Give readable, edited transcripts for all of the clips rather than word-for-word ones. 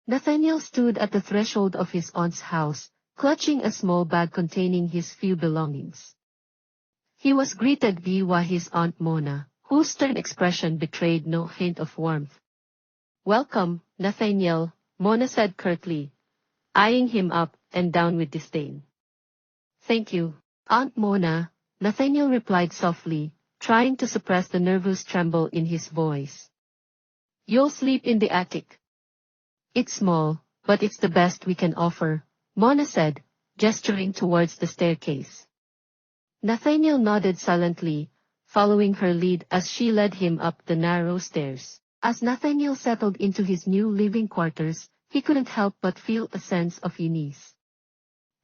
Nathaniel stood at the threshold of his aunt's house, clutching a small bag containing his few belongings. He was greeted by his Aunt Mona, whose stern expression betrayed no hint of warmth. "Welcome, Nathaniel," Mona said curtly, eyeing him up and down with disdain. "Thank you, Aunt Mona," Nathaniel replied softly, trying to suppress the nervous tremble in his voice. "You'll sleep in the attic." "It's small, but it's the best we can offer," Mona said, gesturing towards the staircase. Nathaniel nodded silently, following her lead as she led him up the narrow stairs. As Nathaniel settled into his new living quarters, he couldn't help but feel a sense of unease.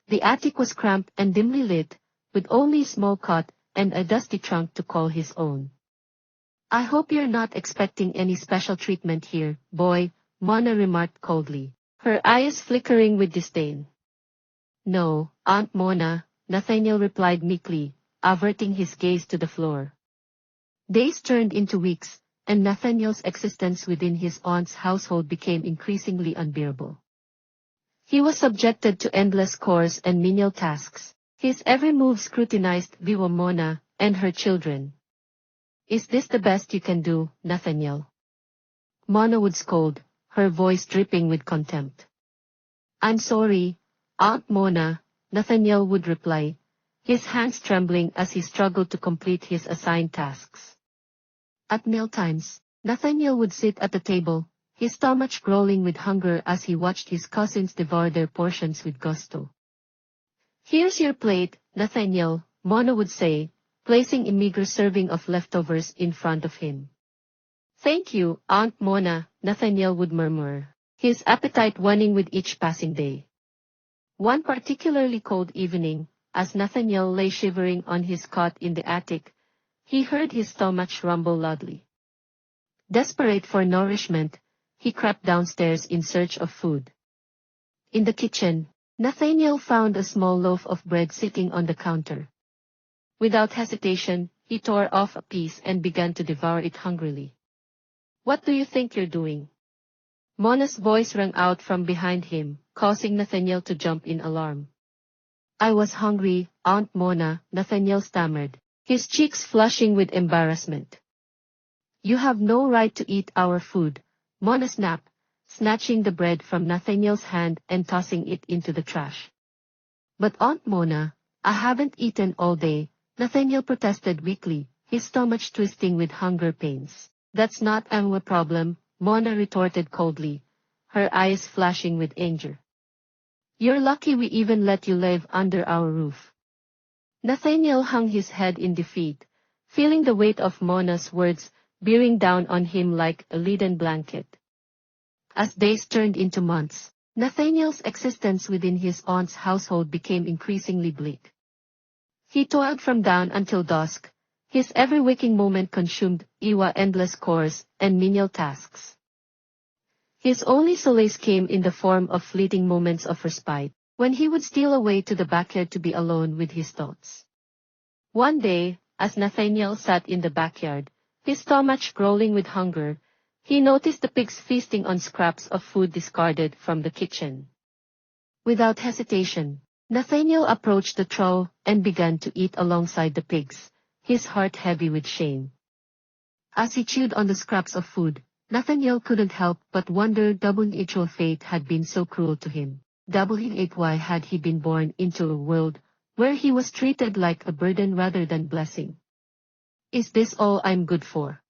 The attic was cramped and dimly lit, with only a small cot and a dusty trunk to call his own. "I hope you're not expecting any special treatment here, boy," Mona remarked coldly, her eyes flickering with disdain. "No, Aunt Mona," Nathaniel replied meekly, averting his gaze to the floor. Days turned into weeks, and Nathaniel's existence within his aunt's household became increasingly unbearable. He was subjected to endless chores and menial tasks, his every move scrutinized by Mona and her children. "Is this the best you can do, Nathaniel?" Mona would scold, her voice dripping with contempt. "I'm sorry, Aunt Mona," Nathaniel would reply, his hands trembling as he struggled to complete his assigned tasks. At mealtimes, Nathaniel would sit at the table, his stomach growling with hunger as he watched his cousins devour their portions with gusto. "Here's your plate, Nathaniel," Mona would say, placing a meager serving of leftovers in front of him. "Thank you, Aunt Mona," Nathaniel would murmur, his appetite waning with each passing day. One particularly cold evening, as Nathaniel lay shivering on his cot in the attic, he heard his stomach rumble loudly. Desperate for nourishment, he crept downstairs in search of food. In the kitchen, Nathaniel found a small loaf of bread sitting on the counter. Without hesitation, he tore off a piece and began to devour it hungrily. "What do you think you're doing?" Mona's voice rang out from behind him, causing Nathaniel to jump in alarm. "I was hungry, Aunt Mona," Nathaniel stammered, his cheeks flushing with embarrassment. "You have no right to eat our food," Mona snapped, snatching the bread from Nathaniel's hand and tossing it into the trash. "But Aunt Mona, I haven't eaten all day," Nathaniel protested weakly, his stomach twisting with hunger pains. "That's not our problem," Mona retorted coldly, her eyes flashing with anger. "You're lucky we even let you live under our roof." Nathaniel hung his head in defeat, feeling the weight of Mona's words bearing down on him like a leaden blanket. As days turned into months, Nathaniel's existence within his aunt's household became increasingly bleak. He toiled from dawn until dusk, his every waking moment consumed by endless chores and menial tasks. His only solace came in the form of fleeting moments of respite, when he would steal away to the backyard to be alone with his thoughts. One day, as Nathaniel sat in the backyard, his stomach growling with hunger, he noticed the pigs feasting on scraps of food discarded from the kitchen. Without hesitation, Nathaniel approached the trough and began to eat alongside the pigs, his heart heavy with shame. As he chewed on the scraps of food, Nathaniel couldn't help but wonder why fate had been so cruel to him. Why had he been born into a world where he was treated like a burden rather than blessing? "Is this all I'm good for?"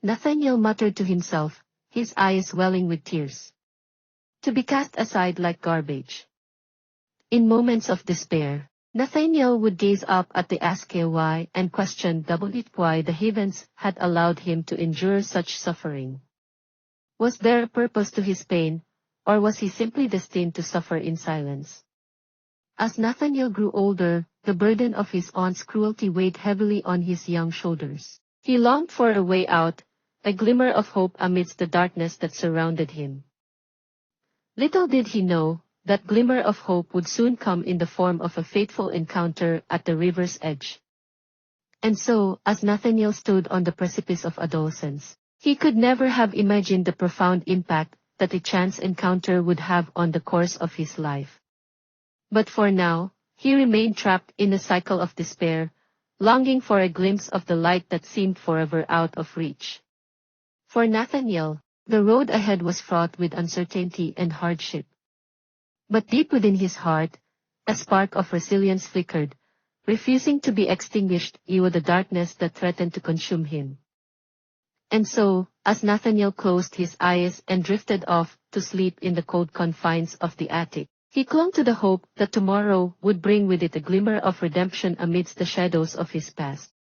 Nathaniel muttered to himself, his eyes welling with tears. To be cast aside like garbage. In moments of despair, Nathaniel would gaze up at the sky and question why the heavens had allowed him to endure such suffering. Was there a purpose to his pain, or was he simply destined to suffer in silence? As Nathaniel grew older, the burden of his aunt's cruelty weighed heavily on his young shoulders. He longed for a way out, a glimmer of hope amidst the darkness that surrounded him. Little did he know, that glimmer of hope would soon come in the form of a fateful encounter at the river's edge. And so, as Nathaniel stood on the precipice of adolescence, he could never have imagined the profound impact that a chance encounter would have on the course of his life. But for now, he remained trapped in a cycle of despair, longing for a glimpse of the light that seemed forever out of reach. For Nathaniel, the road ahead was fraught with uncertainty and hardship. But deep within his heart, a spark of resilience flickered, refusing to be extinguished even the darkness that threatened to consume him. And so, as Nathaniel closed his eyes and drifted off to sleep in the cold confines of the attic, he clung to the hope that tomorrow would bring with it a glimmer of redemption amidst the shadows of his past.